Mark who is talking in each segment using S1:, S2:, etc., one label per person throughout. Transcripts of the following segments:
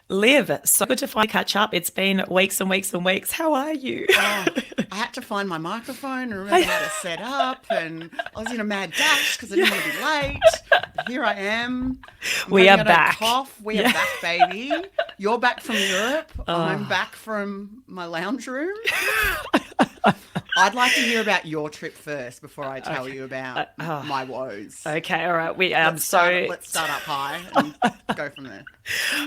S1: Liv, so good to finally catch up. It's been weeks and weeks and weeks. How are you?
S2: Oh, I had to find my microphone and remember how to set up, and I was in a mad dash because I didn't want to be late. But here I am. I'm
S1: We are
S2: hoping I don't
S1: back.
S2: cough. We are
S1: Yeah.
S2: back, baby. You're back from Europe. I'm
S1: Oh,
S2: back from my lounge room. I'd like to hear about your trip first before I tell
S1: okay.
S2: you about
S1: Oh,
S2: my woes.
S1: okay. All right.
S2: Let's start up high and go from there.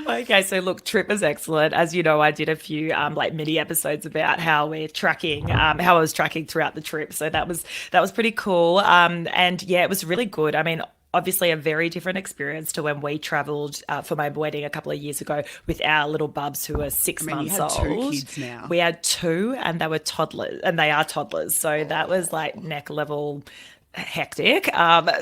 S1: Okay. So look, trip is excellent. As you know, I did a few like mini episodes about how we're tracking, how I was tracking throughout the trip. So that was pretty cool. And yeah, it was really good. I mean, obviously a very different experience to when we traveled for my wedding a couple of years ago with our little bubs who were
S2: I
S1: six
S2: mean, you
S1: months
S2: have two
S1: old.
S2: kids now.
S1: We had two and they were toddlers and they are toddlers. So that was like neck level hectic.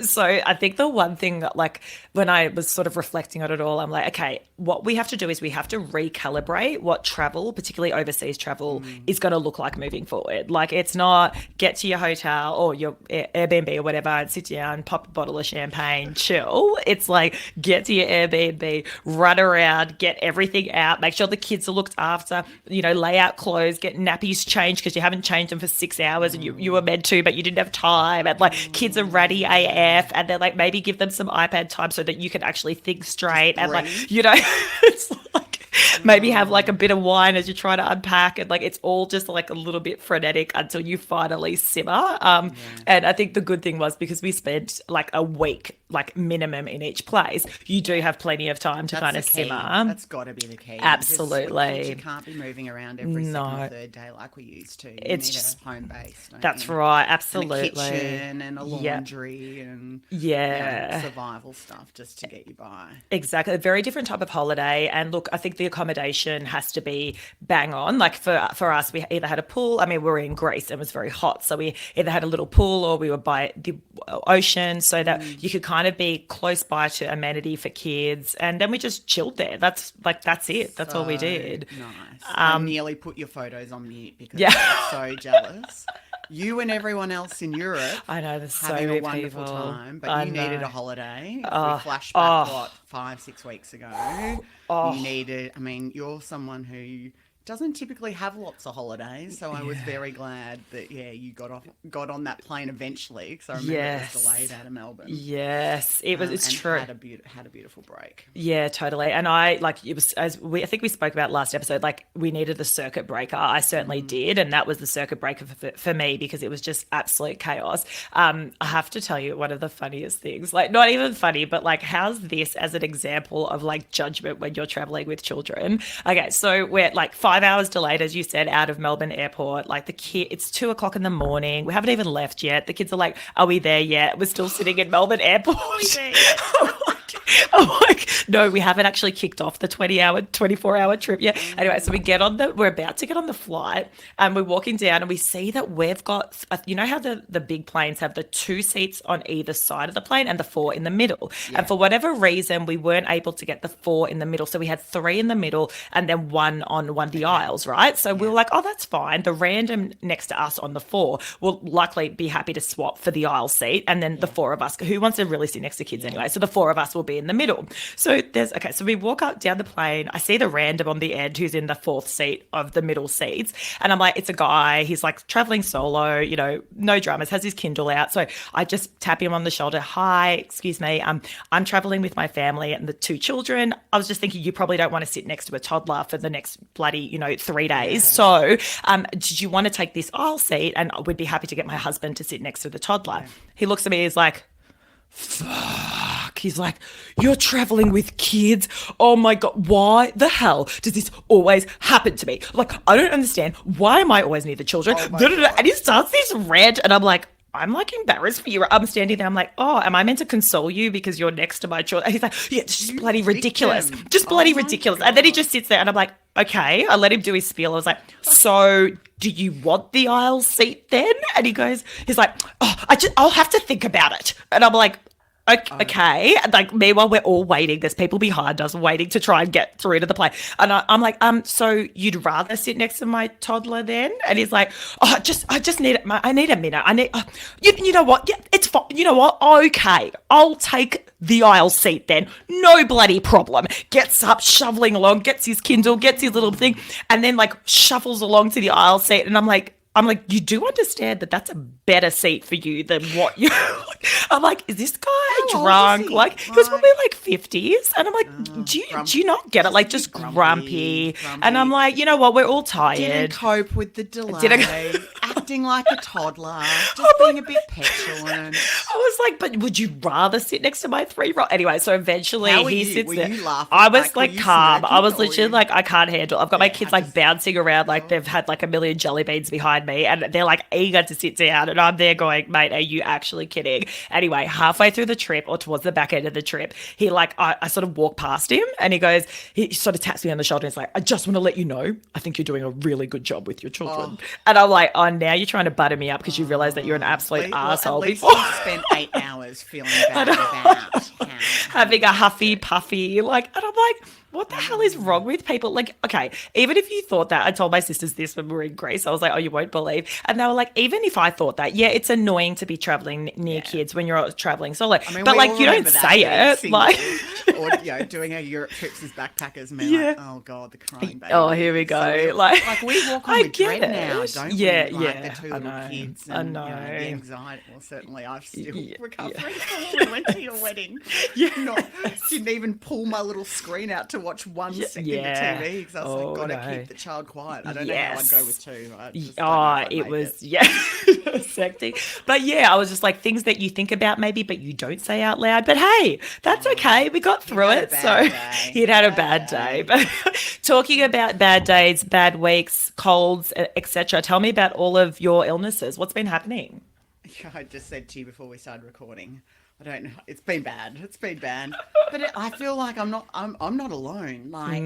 S1: So I think the one thing like when I was sort of reflecting on it all, I'm like, okay, what we have to do is we have to recalibrate what travel, particularly overseas travel, is going to look like moving forward. Like it's not get to your hotel or your Airbnb or whatever and sit down, pop a bottle of champagne, chill. It's like get to your Airbnb, run around, get everything out, make sure the kids are looked after, lay out clothes, get nappies changed because you haven't changed them for 6 hours and you were meant to, but you didn't have time. And like kids are ratty AF and they're like, maybe give them some iPad time so that you can actually think
S2: Just
S1: straight. And like,
S2: breathe.
S1: it's like, maybe have like a bit of wine as you try to unpack and like it's all just like a little bit frenetic until you finally simmer.
S2: Yeah.
S1: And I think the good thing was because we spent like a week like minimum in each place, you do have plenty of time to
S2: That's
S1: kind
S2: the
S1: of
S2: key.
S1: simmer.
S2: That's got to be the key. Just with kids, you
S1: Absolutely.
S2: can't be moving around every second or
S1: No,
S2: third day like we used to. You
S1: it's
S2: need
S1: just
S2: a home base, don't
S1: that's
S2: you?
S1: right.
S2: And a
S1: Absolutely.
S2: kitchen and a
S1: Yeah.
S2: laundry and,
S1: Yeah.
S2: survival stuff just to get you by.
S1: Exactly. A very different type of holiday. And look, I think the accommodation has to be bang on. Like for us, we either had a pool. I mean, we were in Greece and it was very hot. So we either had a little pool or we were by the ocean so that you could kind of be close by to amenity for kids. And then we just chilled there. That's it. That's all we
S2: So
S1: did.
S2: nice. I nearly put your photos on mute because
S1: Yeah.
S2: I was so jealous. You and everyone else in Europe
S1: I know there's so
S2: having a
S1: many
S2: wonderful
S1: people.
S2: time, but
S1: I
S2: you needed a
S1: know.
S2: holiday. If we
S1: Oh,
S2: flash back,
S1: oh,
S2: what, 5, 6 weeks ago, you
S1: oh,
S2: needed, I mean, you're someone who doesn't typically have lots of holidays, so I was
S1: yeah.
S2: very glad that, yeah, you got on that plane eventually, because I remember it was delayed
S1: Yes.
S2: out of Melbourne,
S1: Yes. It's
S2: and
S1: true.
S2: had a beautiful break.
S1: Yeah, totally. And I like it was as we I think we spoke about last episode, like we needed a circuit breaker. I certainly did, and that was the circuit breaker for me because it was just absolute chaos. I have to tell you one of the funniest things, like not even funny, but like how's this as an example of like judgment when you're traveling with children? Okay, so we're like 5 hours delayed, as you said, out of Melbourne Airport. Like it's 2 o'clock in the morning. We haven't even left yet. The kids are like, "Are we there yet?" We're still sitting in Melbourne Airport.
S2: Are we there yet?
S1: I'm like, no, we haven't actually kicked off the 20-hour, 24-hour trip yet. Anyway, so we're about to get on the flight and we're walking down and we see that we've got, you know how the big planes have the 2 seats on either side of the plane and the four in the middle. And
S2: Yeah,
S1: for whatever reason, we weren't able to get the four in the middle. So we had three in the middle and then one on one of the aisles, right? So we
S2: yeah,
S1: were like, oh, that's fine. The random next to us on the four will likely be happy to swap for the aisle seat. And then the
S2: yeah,
S1: four of us, who wants to really sit next to kids
S2: yeah,
S1: anyway? So the four of us will be in the middle. So so we walk up down the plane. I see the random on the end who's in the fourth seat of the middle seats. And I'm like, it's a guy. He's like traveling solo, no dramas, has his Kindle out. So I just tap him on the shoulder. Hi, excuse me. I'm traveling with my family and the two children. I was just thinking you probably don't want to sit next to a toddler for the next bloody, 3 days.
S2: yeah,
S1: So did you want to take this aisle seat? And we'd be happy to get my husband to sit next to the toddler.
S2: yeah.
S1: He looks at me, he's like, fuck. He's like, you're traveling with kids. Oh my God. Why the hell does this always happen to me? Like, I don't understand. Why am I always near the children?
S2: Oh my
S1: And
S2: God.
S1: he starts this rant, and I'm like embarrassed for you. I'm standing there. I'm like, oh, am I meant to console you because you're next to my children? And he's like, yeah, it's just
S2: You
S1: bloody ridiculous.
S2: victim.
S1: Just
S2: Oh
S1: bloody
S2: my
S1: ridiculous. And then he
S2: God.
S1: just sits there, and I'm like, okay. I let him do his spiel. I was like, so do you want the aisle seat then? And he's like, oh, I'll have to think about it. And I'm like, Okay. Like, meanwhile, we're all waiting. There's people behind us waiting to try and get through to the plane. And I'm like, so you'd rather sit next to my toddler then? And he's like, oh, I just need I need a minute. You know what? Yeah, it's fine. You know what? Okay, I'll take the aisle seat then. No bloody problem. Gets up, shoveling along, gets his Kindle, gets his little thing, and then like shuffles along to the aisle seat. And I'm like, you do understand that that's a better seat for you than what you. I'm like, is this guy
S2: How old
S1: drunk?
S2: is he?
S1: Like, he was probably like 50s. And I'm like, do you not get it? Like, just grumpy. And I'm like, you know what? We're all tired.
S2: Didn't cope with the delay. Acting like a toddler. Just being a bit petulant.
S1: I was like, but would you rather sit next to my 3-year-old? Anyway, so eventually
S2: How were
S1: he
S2: you?
S1: sits
S2: Were
S1: there.
S2: you laughing?
S1: I was
S2: Were
S1: like
S2: you
S1: calm. I
S2: smirking,
S1: was
S2: or
S1: literally
S2: you-
S1: like, I can't handle. I've got my kids
S2: I
S1: like
S2: just-
S1: bouncing around like they've had like a million jelly beans behind me, and they're like eager to sit down, and I'm there going, mate, are you actually kidding? Anyway, halfway through the trip, or towards the back end of the trip, he like I sort of walk past him, and he sort of taps me on the shoulder and he's like, I just want to let you know, I think you're doing a really good job with your children. And I'm like, oh, now you're trying to butter me up because you realize that you're an absolute asshole
S2: at least
S1: before.
S2: you spent 8 hours feeling bad about
S1: Having a huffy puffy, like, and I'm like, what the hell is wrong with people? Like, okay, even if you thought that, I told my sisters this when we were in Greece. I was like, oh, you won't believe. And they were like, even if I thought that, yeah, it's annoying to be traveling near kids when you're traveling solo.
S2: I mean,
S1: but
S2: we
S1: like,
S2: all
S1: you don't
S2: remember that
S1: say
S2: being
S1: it.
S2: single,
S1: Like,
S2: or doing our Europe trips as backpackers, and
S1: Yeah.
S2: like, oh god, the crying baby.
S1: oh, here we go.
S2: So,
S1: like
S2: we walk on
S1: I
S2: with
S1: get
S2: dread now,
S1: it.
S2: don't
S1: Yeah,
S2: we? Like
S1: yeah,
S2: the two
S1: I
S2: little
S1: know,
S2: kids,
S1: I
S2: and
S1: know.
S2: the anxiety. Well, certainly I'm still
S1: Yeah,
S2: recovering from when we went to your wedding. Didn't even pull my little screen out to watch 1 second of TV because I was like, gotta keep the child quiet. I don't know how I'd go with 2. I just don't know if I'd
S1: it
S2: make
S1: was it was hectic. But yeah, I was just like, things that you think about maybe, but you don't say out loud. But hey, that's okay. We got through
S2: had a
S1: it.
S2: bad
S1: So
S2: day.
S1: he'd had a bad day. But talking about bad days, bad weeks, colds, etc. Tell me about all of your illnesses. What's been happening?
S2: I just said to you before we started recording, I don't know. It's been bad. But I feel like I'm not alone. Like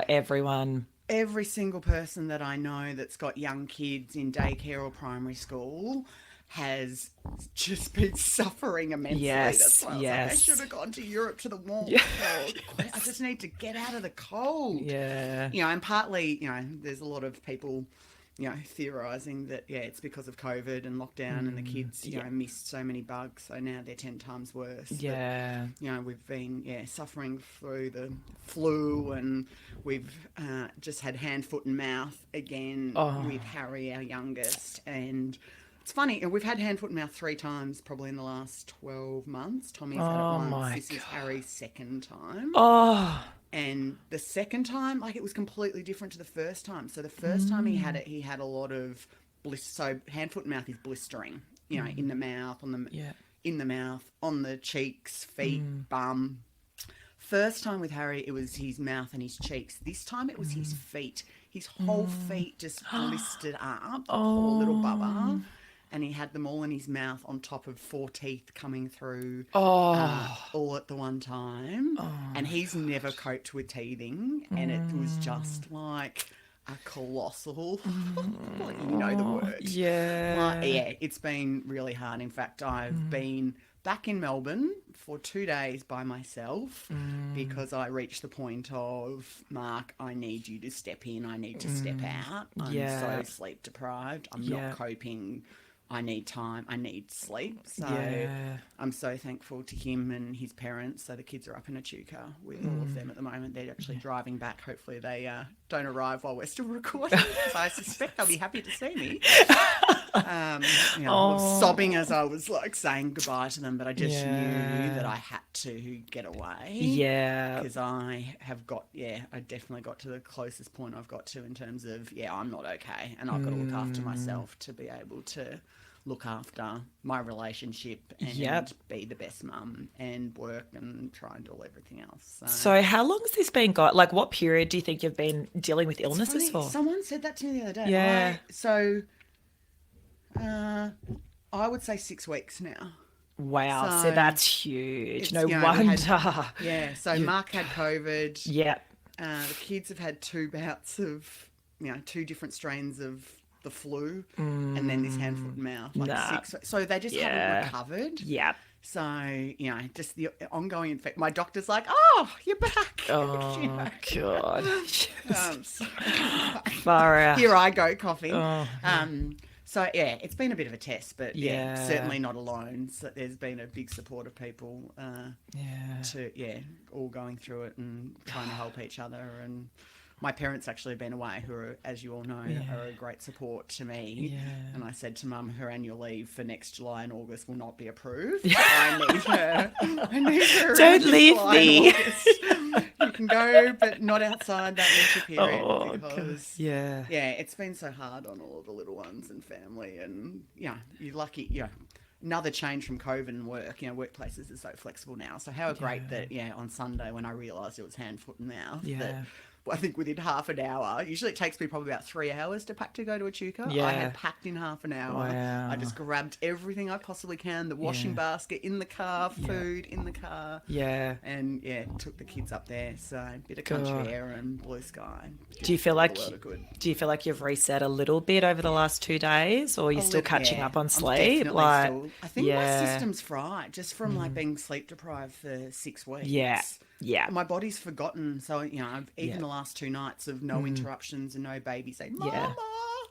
S1: Everyone.
S2: every single person that I know that's got young kids in daycare or primary school has just been suffering immensely.
S1: Yes,
S2: That's why I was like, I should have gone to Europe to the warmth. I just need to get out of the cold.
S1: Yeah.
S2: And partly, there's a lot of people, theorising that, it's because of COVID and lockdown and the kids, missed so many bugs. So now they're 10 times worse.
S1: Yeah.
S2: But, we've been, suffering through the flu, and we've just had hand, foot and mouth again with Harry, our youngest. And it's funny, we've had hand, foot and mouth 3 times probably in the last 12 months. Tommy's had it once. This is Harry's second time. And the second time, it was completely different to the first time. So the first time he had it, he had a lot of so hand, foot, and mouth is blistering. In the mouth, in the mouth, on the cheeks, feet, bum. First time with Harry, it was his mouth and his cheeks. This time, it was his feet. His whole feet just blistered up. Poor little bubba. And he had them all in his mouth on top of 4 teeth coming through all at the one time. And he's never coped with teething. And it was just like a colossal, you know the word.
S1: Yeah.
S2: It's been really hard. In fact, I've been back in Melbourne for 2 days by myself because I reached the point of, Mark, I need you to step in. I need to step out. I'm so sleep deprived. I'm not coping. I need time. I need sleep. So I'm so thankful to him and his parents. So the kids are up in Echuca with all of them at the moment. They're actually driving back. Hopefully they don't arrive while we're still recording. So I suspect they'll be happy to see me. I was sobbing as I was saying goodbye to them, but I just knew that I had to get away.
S1: Yeah.
S2: Because I have got, I definitely got to the closest point I've got to in terms of, I'm not okay. And I've got to look after myself to be able to look after my relationship and be the best mum and work and try and do everything else.
S1: So how long has this been got? Like, what period do you think you've been dealing with illnesses for?
S2: Someone said that to me the other day.
S1: Yeah.
S2: I would say 6 weeks now.
S1: Wow. So that's huge. No
S2: we
S1: wonder.
S2: So Mark had COVID.
S1: Yeah.
S2: The kids have had 2 bouts of, 2 different strains of the flu and then this hand, foot and mouth, 6 weeks. So they just haven't recovered.
S1: Yeah.
S2: So, just the ongoing infection. My doctor's like, oh, you're back.
S1: Oh, God.
S2: So,
S1: Far out.
S2: here I go coughing.
S1: Oh,
S2: So, yeah, it's been a bit of a test, but
S1: Yeah.
S2: certainly not alone. So there's been a big support of people
S1: yeah.
S2: all going through it and trying to help each other. And my parents actually have been away, who are, as you all know, are a great support to me.
S1: Yeah.
S2: And I said to Mum, her annual leave for next July and August will not be approved. I need her. I need her.
S1: Don't leave
S2: July
S1: me.
S2: and August. You can go, but not outside that winter period.
S1: Oh,
S2: because,
S1: yeah.
S2: it's been so hard on all of the little ones and family. And, you're lucky, another change from COVID and work, workplaces are so flexible now. So how great that, on Sunday when I realised it was hand, foot and mouth, that I think within half an hour, usually it takes me probably about 3 hours to pack to go to a Chuka.
S1: Yeah.
S2: I had packed in half an hour.
S1: Wow.
S2: I just grabbed everything I possibly can, the washing basket in the car, food in the car.
S1: Yeah.
S2: And took the kids up there. So a bit of country air and blue sky.
S1: Do you feel like you've reset a little bit over the last 2 days, or are you still catching up on sleep?
S2: I think my system's fried just from like being sleep deprived for 6 weeks.
S1: Yeah.
S2: My body's forgotten. So, I've even the last 2 nights of no interruptions and no baby saying, Mama.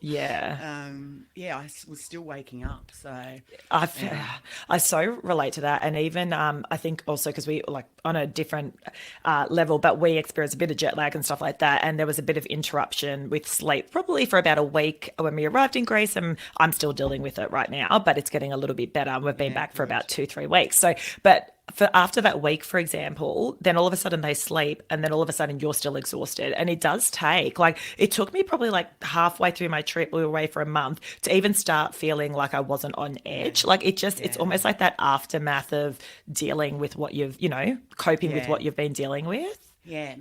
S2: I was still waking up. So
S1: I so relate to that. And even I think also because we like on a different level, but we experienced a bit of jet lag and stuff like that. And there was a bit of interruption with sleep probably for about a week when we arrived in Greece. And I'm still dealing with it right now, but it's getting a little bit better. We've been back for about 2-3 weeks. So, but for after that week, for example, then all of a sudden they sleep and then all of a sudden you're still exhausted. And it does take, like, it took me probably like halfway through my trip, we were away for a month, to even start feeling like I wasn't on edge. Like it just, it's almost like that aftermath of dealing with what you've, coping with what you've been dealing with.
S2: Yeah,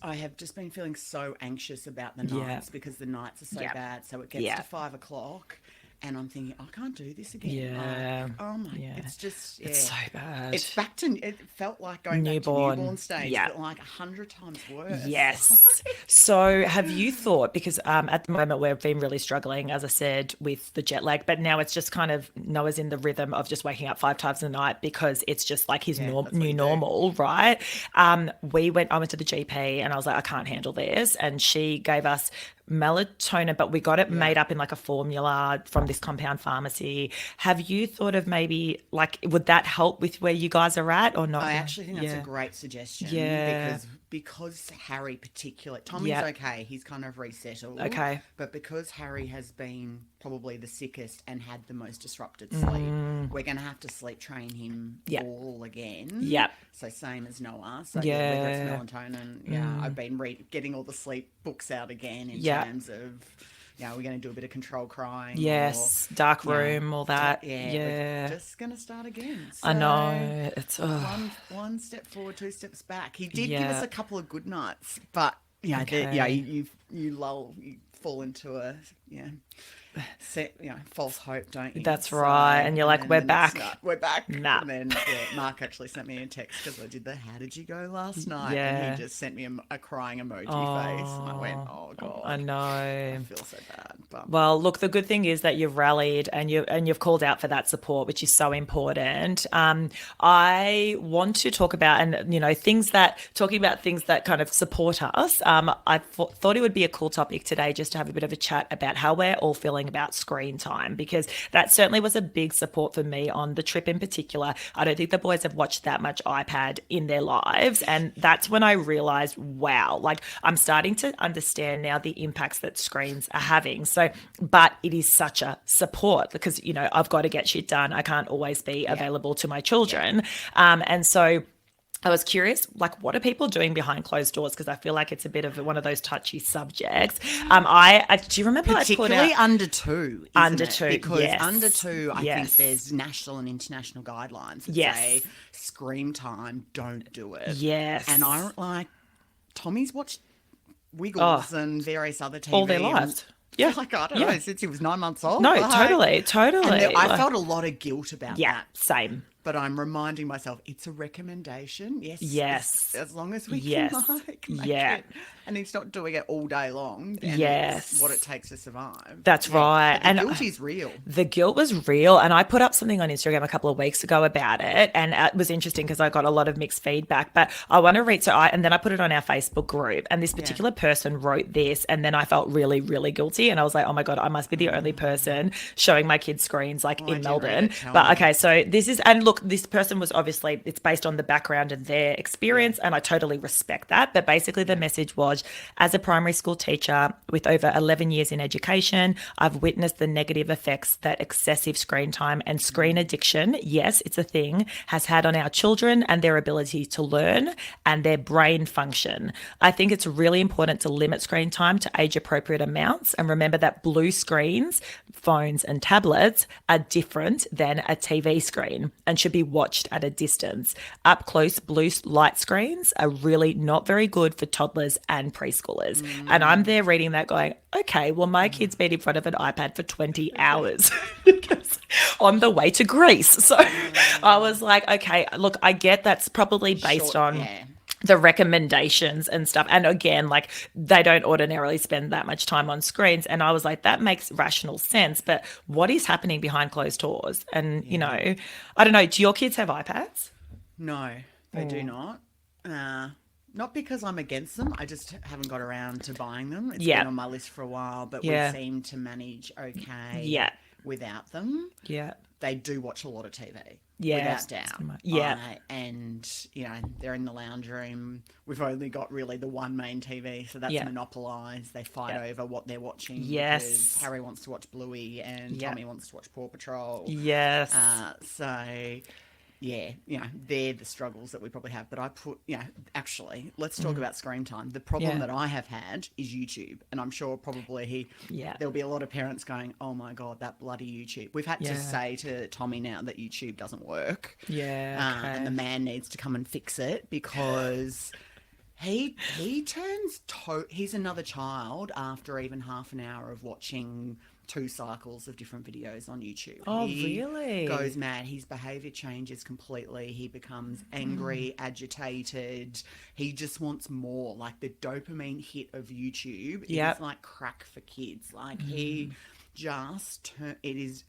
S2: I have just been feeling so anxious about the nights because the nights are so bad. So it gets to 5 o'clock. And I'm thinking, I can't do this again.
S1: Yeah.
S2: Like, oh my, it's just,
S1: It's so bad.
S2: It's it felt like going back to newborn stage, but like 100 times worse.
S1: Yes. So have you thought, because at the moment we've been really struggling, as I said, with the jet lag, but now it's just kind of Noah's in the rhythm of just waking up 5 times a night because it's just like his new normal, right? I went to the GP and I was like, I can't handle this. And she gave us melatonin, but we got it made up in like a formula from this compound pharmacy. Have you thought of maybe like, would that help with where you guys are at or not?
S2: I actually think that's a great suggestion. Because Harry particularly, Tommy's okay, he's kind of resettled. Okay. But because Harry has been probably the sickest and had the most disrupted sleep, we're going to have to sleep train him all again. Yep. So same as Noah. So whether it's melatonin, I've been getting all the sleep books out again in terms of, we're going to do a bit of control crying.
S1: Yes, dark room, all that.
S2: We're just going to start again. So
S1: I know. It's
S2: one step forward, 2 steps back. He did give us a couple of good nights, but you fall into a false hope, don't you?
S1: That's right. And you're like, we're back.
S2: We're back.
S1: Nah.
S2: And then Mark actually sent me a text because I did the how did you go last night? And he just sent me a crying emoji face. And I went, oh God.
S1: I know.
S2: I feel so bad. But
S1: well, look, the good thing is that you've rallied and you've called out for that support, which is so important. I want to talk about talking about things that kind of support us. I thought it would be a cool topic today just to have a bit of a chat about how we're all feeling about screen time, because that certainly was a big support for me on the trip in particular. I don't think the boys have watched that much iPad in their lives. And that's when I realized, wow, like I'm starting to understand now the impacts that screens are having. So, but it is such a support because, I've got to get shit done. I can't always be available to my children. And so I was curious, like, what are people doing behind closed doors? Because I feel like it's a bit of one of those touchy subjects. Do you remember
S2: particularly under 2?
S1: Under 2,
S2: because under 2, I think there's national and international guidelines that say screen time, don't do it.
S1: Yes,
S2: and Tommy's watched Wiggles and various other TV
S1: all their lives. Yeah,
S2: I don't know, since he was 9 months old.
S1: No, totally.
S2: And I felt a lot of guilt about that.
S1: Yeah, same.
S2: but I'm reminding myself it's a recommendation. Yes.
S1: Yes.
S2: As long as we
S1: Yes.
S2: can make
S1: Yeah.
S2: it. And he's not doing it all day long. And
S1: Yes.
S2: it's what it takes to survive.
S1: That's right.
S2: But the
S1: And
S2: guilt is real.
S1: the guilt was real. And I put up something on Instagram a couple of weeks ago about it. And it was interesting because I got a lot of mixed feedback. But I want to read. And then I put it on our Facebook group. And this particular person wrote this. And then I felt really, really guilty. And I was like, oh my God, I must be the only person showing my kids screens like in Melbourne. But okay, so this is, and look, this person was obviously, it's based on the background and their experience. And I totally respect that. But basically, the message was, as a primary school teacher with over 11 years in education, I've witnessed the negative effects that excessive screen time and screen addiction, yes, it's a thing, has had on our children and their ability to learn and their brain function. I think it's really important to limit screen time to age appropriate amounts and remember that blue screens, phones and tablets are different than a TV screen and should be watched at a distance. Up close blue light screens are really not very good for toddlers and preschoolers. And I'm there reading that going, okay, well, my kid's been in front of an iPad for 20 hours on the way to Greece. So I was like, okay, look, I get that's probably based on the recommendations and stuff. And again, like they don't ordinarily spend that much time on screens. And I was like, that makes rational sense. But what is happening behind closed doors? And, you know, I don't know, do your kids have iPads?
S2: No, they do not. Not because I'm against them. I just haven't got around to buying them. It's been on my list for a while, but we seem to manage okay without them.
S1: Yeah.
S2: They do watch a lot of TV.
S1: Yeah.
S2: Without doubt.
S1: Yeah.
S2: And, you know, they're in the lounge room. We've only got really the one main TV, so that's monopolised. They fight over what they're watching.
S1: Yes.
S2: Because Harry wants to watch Bluey and Tommy wants to watch Paw Patrol.
S1: Yes.
S2: So... yeah, you know, they're the struggles that we probably have. But I put, you know, actually, let's talk about screen time. The problem that I have had is YouTube. And I'm sure probably there'll be a lot of parents going, oh my God, that bloody YouTube. We've had to say to Tommy now that YouTube doesn't work.
S1: Yeah. Okay.
S2: And the man needs to come and fix it because he turns, he's another child after even half an hour of watching 2 cycles of different videos on YouTube.
S1: Oh,
S2: he
S1: really?
S2: Goes mad. His behaviour changes completely. He becomes angry, agitated. He just wants more. Like the dopamine hit of YouTube is like crack for kids. Like he just, it is,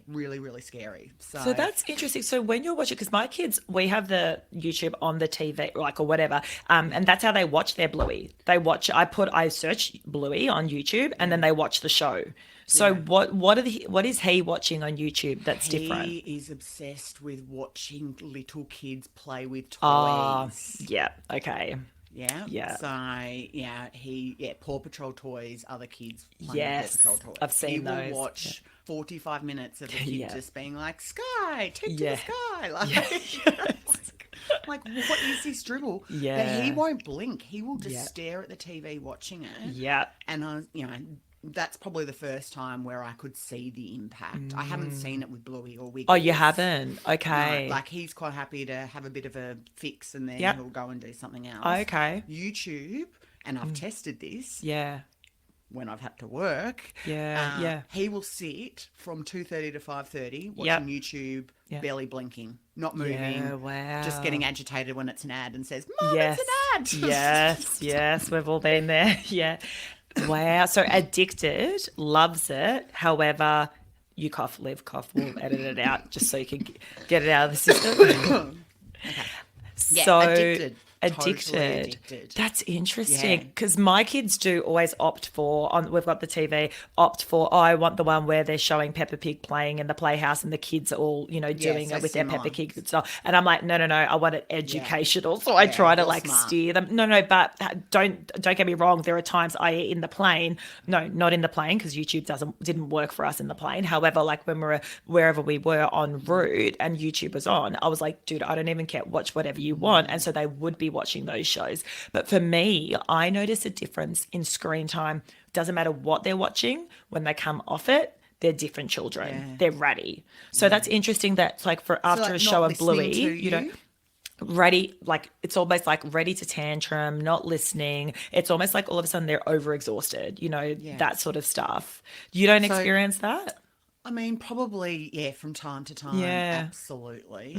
S2: really, really scary. So
S1: that's interesting. So when you're watching, because my kids, we have the YouTube on the TV, like, or whatever, and that's how they watch their Bluey. They watch, I search Bluey on YouTube and then they watch the show. So what is he watching on YouTube that's different?
S2: He is obsessed with watching little kids play with toys.
S1: Yeah. Okay.
S2: Yeah. So Paw Patrol toys, other kids playing Paw Patrol toys.
S1: I've seen those.
S2: He will watch 45 minutes of a kid just being like, Sky, take to the sky. Like, what is this dribble?
S1: Yeah.
S2: But he won't blink. He will just stare at the TV watching it.
S1: Yeah.
S2: And that's probably the first time where I could see the impact. I haven't seen it with Bluey or Wiggles.
S1: Oh, you haven't? Okay.
S2: No, like he's quite happy to have a bit of a fix and then he'll go and do something else.
S1: Okay.
S2: YouTube, and I've tested this.
S1: Yeah.
S2: When I've had to work.
S1: Yeah.
S2: He will sit from 2:30 to 5:30 watching YouTube, barely blinking, not moving.
S1: Yeah, wow.
S2: Just getting agitated when it's an ad and says, Mom, it's an ad.
S1: Yes. We've all been there. Yeah. Wow. So addicted, loves it. However, you cough, Liv, cough. We'll edit it out just so you can get it out of the system.
S2: Okay. Yeah,
S1: So
S2: addicted.
S1: Addicted.
S2: Totally addicted.
S1: That's interesting because my kids do always opt for, we've got the TV, opt for, I want the one where they're showing Peppa Pig playing in the playhouse and the kids are all, doing it with their Peppa Pig stuff. And I'm like, no, I want it educational. So I try to steer them. No, but don't get me wrong. There are times in the plane, no, not in the plane because YouTube didn't work for us in the plane. However, like when we're wherever we were en route and YouTube was on, I was like, dude, I don't even care. Watch whatever you want. And so they would be watching those shows. But for me, I notice a difference in screen time. Doesn't matter what they're watching, when they come off it, they're different children. Yeah. They're ratty. So that's interesting that like after a show of Bluey, ready, like it's almost like ready to tantrum, not listening. It's almost like all of a sudden they're overexhausted, that sort of stuff. You don't experience that?
S2: I mean, probably, yeah, from time to time,
S1: Yeah.
S2: absolutely.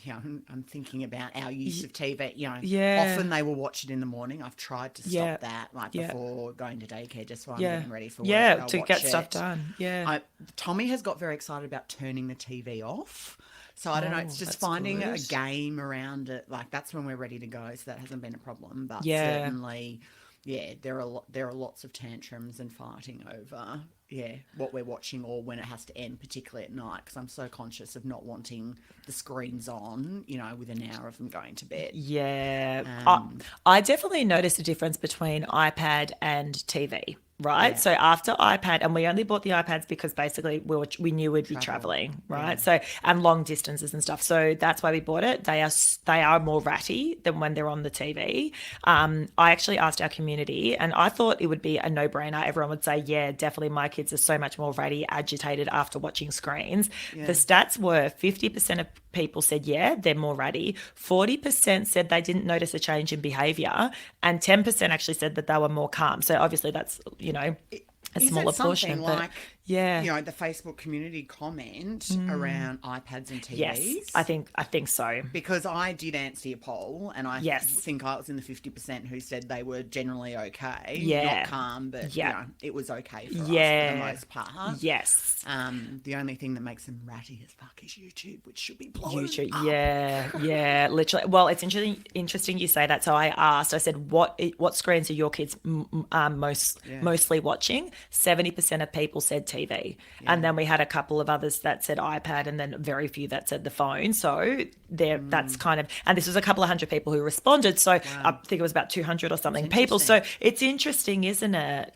S2: Yeah, I'm thinking about our use of TV.
S1: Yeah.
S2: Often they will watch it in the morning. I've tried to
S1: Yeah.
S2: stop that, like
S1: Yeah.
S2: before going to daycare, just while I'm
S1: Yeah.
S2: getting ready for work.
S1: Yeah,
S2: They'll
S1: to
S2: watch
S1: get stuff
S2: it.
S1: done. Yeah.
S2: Tommy has got very excited about turning the TV off. So I don't know. It's just
S1: that's
S2: finding a
S1: good.
S2: game around it. Like that's when we're ready to go. So that hasn't been a problem. But
S1: Yeah.
S2: certainly, yeah, there are lots of tantrums and fighting over what we're watching or when it has to end, particularly at night, because I'm so conscious of not wanting the screens on. Within an hour of them going to bed.
S1: Yeah.
S2: Um,
S1: I definitely noticed a difference between iPad and TV. Right.
S2: Yeah.
S1: So after iPad, and we only bought the iPads because basically we knew we'd be traveling, right?
S2: Yeah.
S1: So, and long distances and stuff. So that's why we bought it. They are more ratty than when they're on the TV. I actually asked our community, and I thought it would be a no-brainer. Everyone would say, yeah, definitely my kids are so much more ratty, agitated after watching screens. The stats were 50% of people said, yeah, they're more ratty. 40% said they didn't notice a change in behavior, and 10% actually said that they were more calm. So obviously that's, a
S2: Is
S1: smaller
S2: it something
S1: portion, but
S2: like,
S1: yeah.
S2: the Facebook community comment around iPads and TVs?
S1: Yes, I think so.
S2: Because I did answer your poll, and I
S1: Yes.
S2: think I was in the 50% who said they were generally okay.
S1: Yeah.
S2: Not calm, but
S1: Yeah.
S2: it was okay for us for
S1: Yeah.
S2: the most part.
S1: Yes.
S2: The only thing that makes them ratty as fuck is YouTube, which should be blown
S1: YouTube,
S2: up.
S1: yeah, literally. Well, it's interesting you say that. So I said, what screens are your kids mostly watching? 70% of people said TV, and then we had a couple of others that said iPad, and then very few that said the phone. So that's kind of, and this was a couple of hundred people who responded. So I think it was about 200 or something people. So it's interesting, isn't it?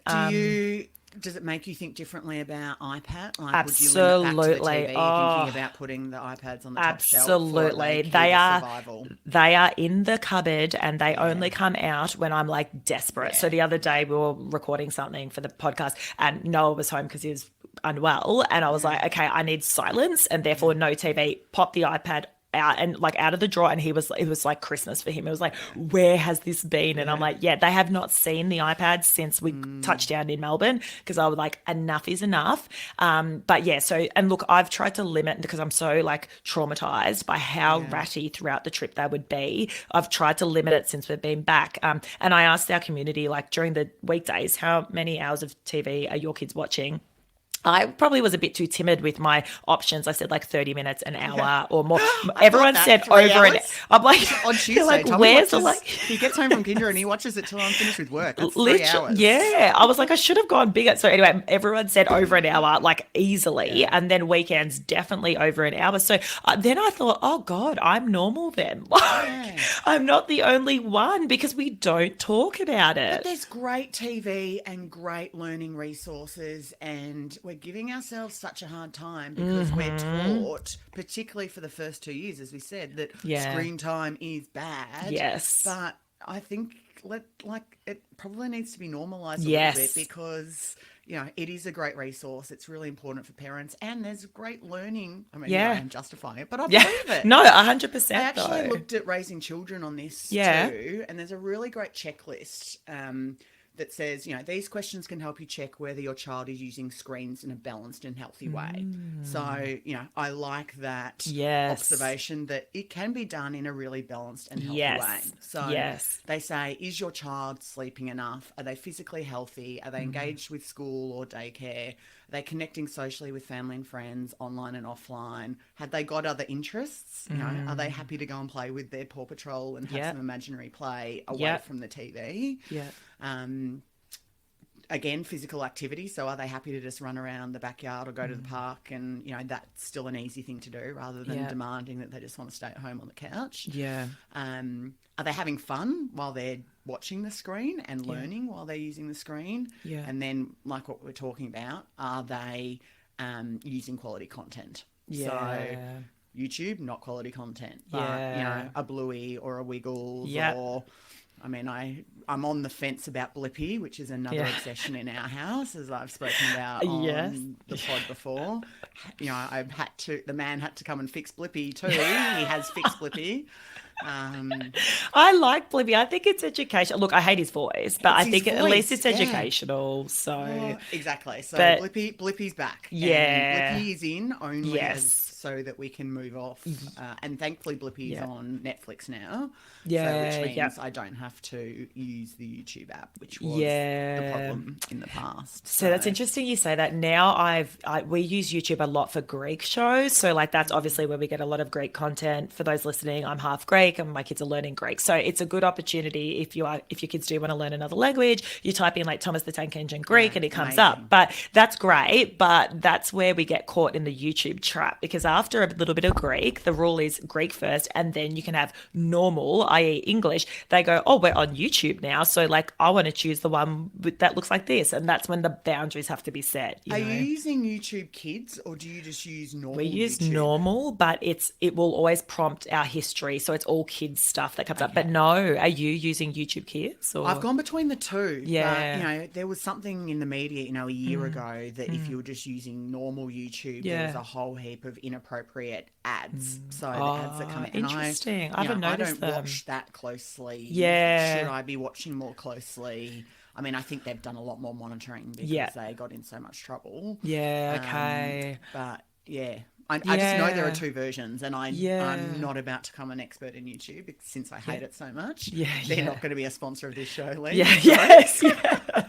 S2: Does it make you think differently about iPad? Like,
S1: Absolutely.
S2: Would you limit back to the TV, thinking about putting the iPads on the top shelf?
S1: Absolutely. They are in the cupboard, and they only come out when I'm like desperate. So the other day we were recording something for the podcast, and Noah was home because he was unwell, and I was like, okay, I need silence, and therefore no TV. Pop the iPad out and like out of the drawer, and it was like Christmas for him. It was like, where has this been? And I'm like, yeah, they have not seen the iPad since we touched down in Melbourne, because I was like, enough is enough. But yeah, so, and look, I've tried to limit, because I'm so like traumatized by how ratty throughout the trip they would be. I've tried to limit it since we've been back. And I asked our community, like during the weekdays, how many hours of TV are your kids watching? I probably was a bit too timid with my options. I said like 30 minutes, an hour or more. Everyone said over an hour. I'm like,
S2: on Tuesday,
S1: like,
S2: Tommy
S1: where's the
S2: watches,
S1: like?
S2: he gets home from kinder and he watches it till I'm finished with work. That's 3
S1: Literally,
S2: hours.
S1: yeah. I was like, I should have gone bigger. So anyway, everyone said over an hour, like easily, and then weekends definitely over an hour. So then I thought, oh God, I'm normal then. Like, I'm not the only one, because we don't talk about it.
S2: But there's great TV and great learning resources, and we're giving ourselves such a hard time because we're taught, particularly for the first 2 years, as we said, that screen time is bad.
S1: Yes.
S2: But I think it probably needs to be normalised a little bit, because it is a great resource. It's really important for parents, and there's great learning. I mean, I am justifying it, but I believe it.
S1: No, 100%.
S2: I actually looked at raising children on this too, and there's a really great checklist that says, these questions can help you check whether your child is using screens in a balanced and healthy way. So, I like that observation that it can be done in a really balanced and healthy way. So they say, is your child sleeping enough? Are they physically healthy? Are they engaged with school or daycare? Are they connecting socially with family and friends, online and offline? Have they got other interests? Are they happy to go and play with their Paw Patrol and have some imaginary play away from the TV? Again, physical activity. So are they happy to just run around the backyard or go to the park? And, that's still an easy thing to do, rather than demanding that they just want to stay at home on the couch. Are they having fun while they're watching the screen and learning while they're using the screen? And then, like what we're talking about, are they using quality content? So YouTube, not quality content, but, a Bluey or a Wiggles or... I mean, I'm on the fence about Blippi, which is another obsession in our house, as I've spoken about on the pod before. The man had to come and fix Blippi too. He has fixed Blippi.
S1: I like Blippi. I think it's educational. Look, I hate his voice, but
S2: It's
S1: I
S2: his
S1: think at least
S2: voice,
S1: it's
S2: yeah.
S1: educational. So,
S2: Oh, exactly. So
S1: but
S2: Blippi's back, and
S1: yeah,
S2: Blippi is in only as
S1: yes,
S2: so that we can move off. And thankfully, Blippi's
S1: yeah,
S2: on Netflix now, so which
S1: yeah, yeah,
S2: means I don't have to use the YouTube app, which was the
S1: yeah.
S2: problem in the past.
S1: So that's
S2: So
S1: interesting you say that. Now we use YouTube a lot for Greek shows. So like that's obviously where we get a lot of Greek content. For those listening, I'm half Greek and my kids are learning Greek. So it's a good opportunity if your kids do want to learn another language, you type in like Thomas the Tank Engine Greek
S2: yeah,
S1: and it comes up.
S2: amazing.
S1: But that's great, but that's where we get caught in the YouTube trap because after a little bit of Greek, the rule is Greek first and then you can have normal, i.e. English. They go, "Oh, we're on YouTube now." So like I want to choose the one that looks like this and that's when the boundaries have to be set, you
S2: Are you
S1: know.
S2: using YouTube Kids or do you just use
S1: We
S2: normal
S1: use
S2: YouTube?
S1: normal, but it will always prompt our history, so it's all kids stuff that comes up. But
S2: Okay.
S1: no, are you using YouTube Kids
S2: I've
S1: or
S2: gone between the two, but
S1: yeah,
S2: there was something in the media, a year ago that if you were just using normal YouTube, there was
S1: yeah?
S2: a whole heap of inappropriate ads. So the ads that come
S1: Oh,
S2: in, and
S1: interesting. I haven't
S2: I
S1: noticed
S2: don't
S1: them.
S2: watch that closely. Should
S1: Yeah,
S2: I be watching more closely? I mean, I think they've done a lot more monitoring
S1: yeah,
S2: because they got in so much trouble.
S1: yeah. Okay.
S2: But yeah, I just know there are
S1: Yeah,
S2: two versions, and I'm
S1: yeah,
S2: not about to become an expert in YouTube since I
S1: yeah,
S2: hate it so much.
S1: yeah,
S2: They're
S1: yeah.
S2: not going to be a sponsor of this show, Lee.
S1: Yeah,
S2: I'm sorry.
S1: yes, yeah.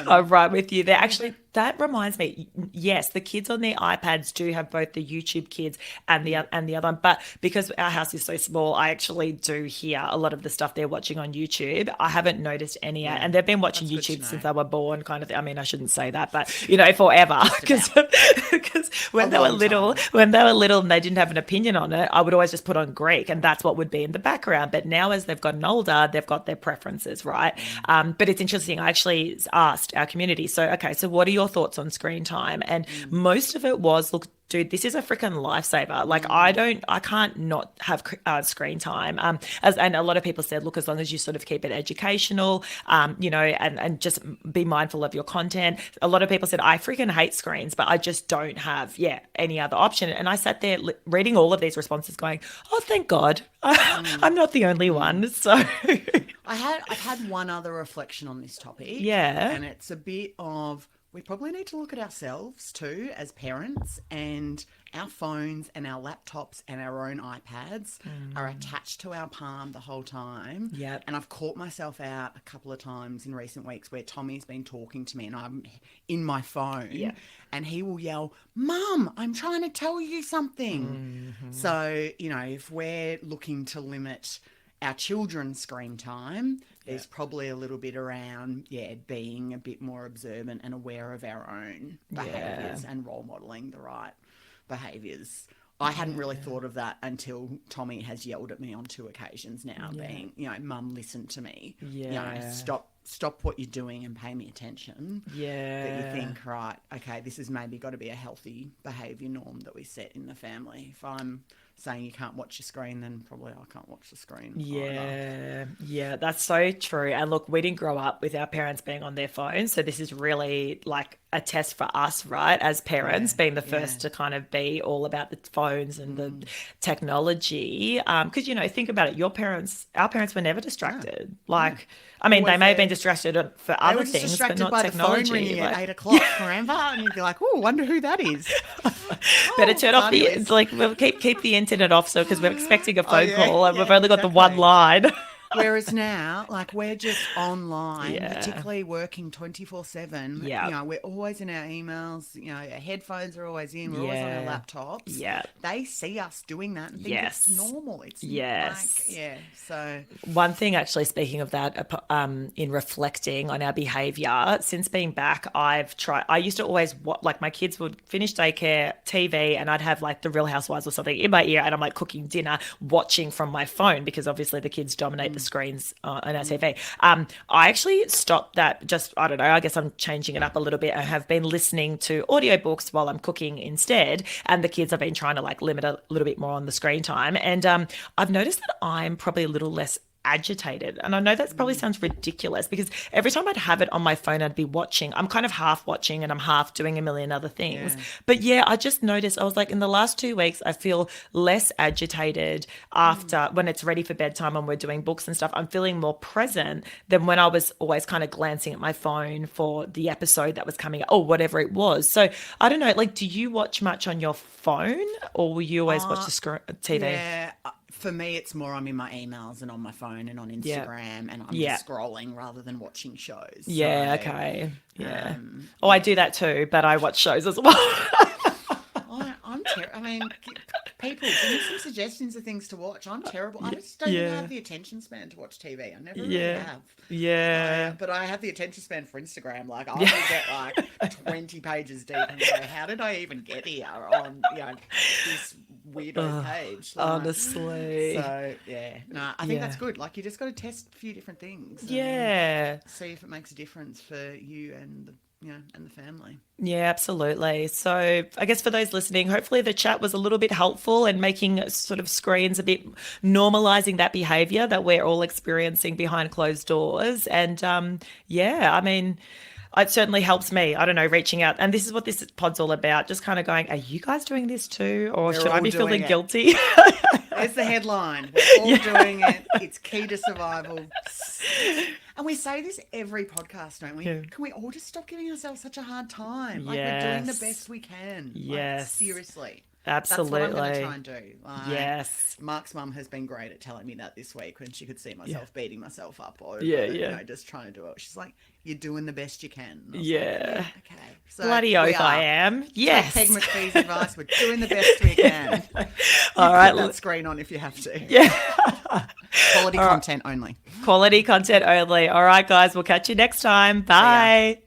S1: I'm right with you there. Actually, that reminds me. Yes, the kids on their iPads do have both the YouTube Kids and the other one. But because our house is so small, I actually do hear a lot of the stuff they're watching on YouTube. I haven't noticed any,
S2: Yeah,
S1: and they've been watching
S2: that's good to
S1: YouTube since
S2: know.
S1: they were born, kind of thing. I mean, I shouldn't say that, but forever,
S2: Just
S1: because
S2: about
S1: because
S2: a long time.
S1: when they were little and they didn't have an opinion on it, I would always just put on Greek, and that's what would be in the background. But now, as they've gotten older, they've got their preferences, right? But it's interesting. I actually asked our community, so okay, so what are your thoughts on screen time? And most of it was, look, dude, this is a freaking lifesaver. Like I can't not have screen time. And a lot of people said, look, as long as you sort of keep it educational, and just be mindful of your content. A lot of people said, I freaking hate screens, but I just don't have, any other option. And I sat there reading all of these responses going, oh, thank God. I'm not the only one. So
S2: I've had one other reflection on this topic,
S1: yeah.
S2: and it's a bit of we probably need to look at ourselves too as parents, and our phones and our laptops and our own iPads are attached to our palm the whole time.
S1: Yep.
S2: And I've caught myself out a couple of times in recent weeks where Tommy's been talking to me and I'm in my phone,
S1: Yeah.
S2: and he will yell, "Mum, I'm trying to tell you something." So, if we're looking to limit our children's screen time, there's probably a little bit around, being a bit more observant and aware of our own behaviours and role modelling the right behaviours. I hadn't really thought of that until Tommy has yelled at me on two occasions now, being, Mum, listen to me.
S1: Yeah.
S2: Stop what you're doing and pay me attention.
S1: Yeah.
S2: That you think, right, okay, this has maybe got to be a healthy behaviour norm that we set in the family. If I'm saying you can't watch your screen, then probably I can't watch the screen either.
S1: Yeah, that's so true. And look, we didn't grow up with our parents being on their phones, so this is really like a test for us, right? As parents, being the
S2: Yeah.
S1: first to kind of be all about the phones and the technology. Because think about it, our parents were never distracted. Like, I mean, they
S2: Always
S1: may have
S2: there.
S1: been distracted for
S2: They
S1: other
S2: were just
S1: things, but
S2: distracted
S1: not
S2: by
S1: technology.
S2: the phone ringing
S1: Like,
S2: at 8 o'clock, remember? And you'd be like, oh, wonder who that is.
S1: better
S2: Oh,
S1: turn off
S2: funny.
S1: the like. We'll keep the internet off, so because we're expecting a
S2: Oh,
S1: phone
S2: yeah,
S1: call and
S2: yeah,
S1: we've only got the one
S2: exactly.
S1: line.
S2: Whereas now, like, we're just online,
S1: Yeah.
S2: particularly working 24/7.
S1: Yeah.
S2: We're always in our emails. Our headphones are always in. We're always on our
S1: Yeah.
S2: laptops.
S1: Yeah.
S2: They see us doing that and think
S1: Yes.
S2: it's normal. It's
S1: Yes.
S2: So
S1: One thing, actually, speaking of that, in reflecting on our behavior, since being back, I used to always, like, my kids would finish daycare, TV, and I'd have like the Real Housewives or something in my ear, and I'm like cooking dinner, watching from my phone, because obviously the kids dominate the screens on our TV. I actually stopped that, just, I don't know, I guess I'm changing it up a little bit. I have been listening to audiobooks while I'm cooking instead, and the kids have been trying to like limit a little bit more on the screen time. And I've noticed that I'm probably a little less agitated. And I know that probably sounds ridiculous because every time I'd have it on my phone, I'd be watching. I'm kind of half watching and I'm half doing a million other things.
S2: Yeah.
S1: But yeah, I just noticed, I was like, in the last 2 weeks, I feel less agitated after when it's ready for bedtime and we're doing books and stuff. I'm feeling more present than when I was always kind of glancing at my phone for the episode that was coming or whatever it was. So I don't know, like, do you watch much on your phone or will you always watch the TV?
S2: Yeah, for me, it's more I'm in my emails and on my phone and on Instagram, and I'm just scrolling rather than watching shows.
S1: Yeah,
S2: So,
S1: okay. Yeah. I do that too, but I watch shows as well.
S2: I mean, people, give me some suggestions of things to watch. I'm terrible. I just don't even have the attention span to watch TV. I never really have.
S1: Yeah.
S2: But I have the attention span for Instagram. Like, I will get like 20 pages deep and go, how did I even get here on, this weirdo page? Like,
S1: honestly.
S2: So, yeah. No, I think that's good. Like, you just got to test a few different things.
S1: Yeah.
S2: See if it makes a difference for you and the and the family.
S1: Yeah, absolutely. So I guess for those listening, hopefully the chat was a little bit helpful and making sort of screens a bit normalizing that behavior that we're all experiencing behind closed doors. And I mean, it certainly helps me. I don't know, reaching out. And this is what this pod's all about. Just kind of going, are you guys doing this too? Or should I be feeling guilty?
S2: There's the headline. We're all doing it. It's key to survival. And we say this every podcast, don't we? Yeah. Can we all just stop giving ourselves such a hard time? Like, we're doing the best we can.
S1: Yes.
S2: Like, seriously.
S1: Absolutely.
S2: That's what I'm going to try and do. Like,
S1: yes.
S2: Mark's mum has been great at telling me that this week when she could see myself beating myself up over, just trying to do it. She's like, you're doing the best you can. Like, okay. So
S1: bloody oath I am. Yes.
S2: Take Peg McPhee's advice. We're doing the best we can.
S1: All right.
S2: Put that screen on if you have to.
S1: Yeah.
S2: Quality content only.
S1: Quality content only. All right, guys. We'll catch you next time. Bye.